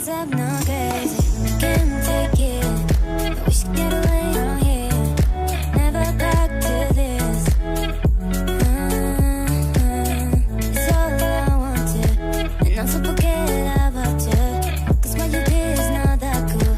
myself not crazy. Can't take it. I wish to get away from here. Never back to this. It's all I want to. And also forget about you. 'Cause what you did is not that cool.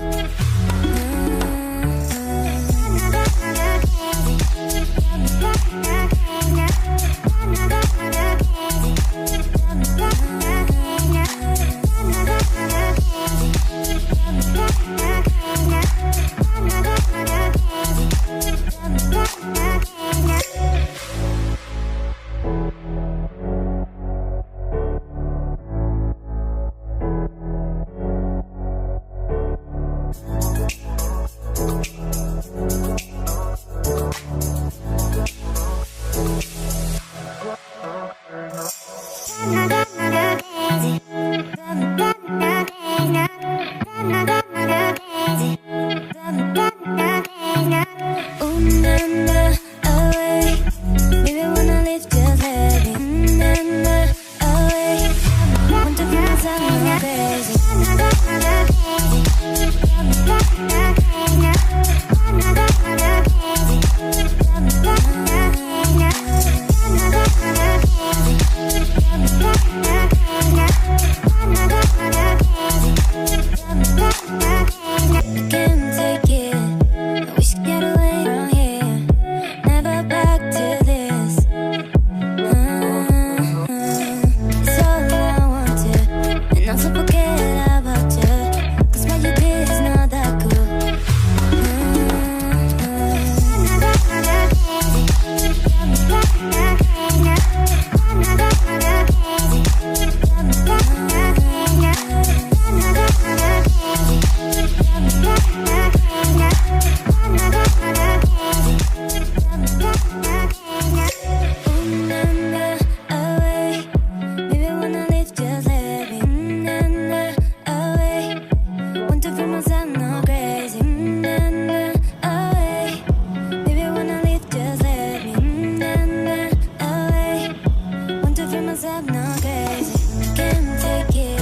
Myself not crazy. Can't take it.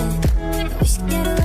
I wish to get away.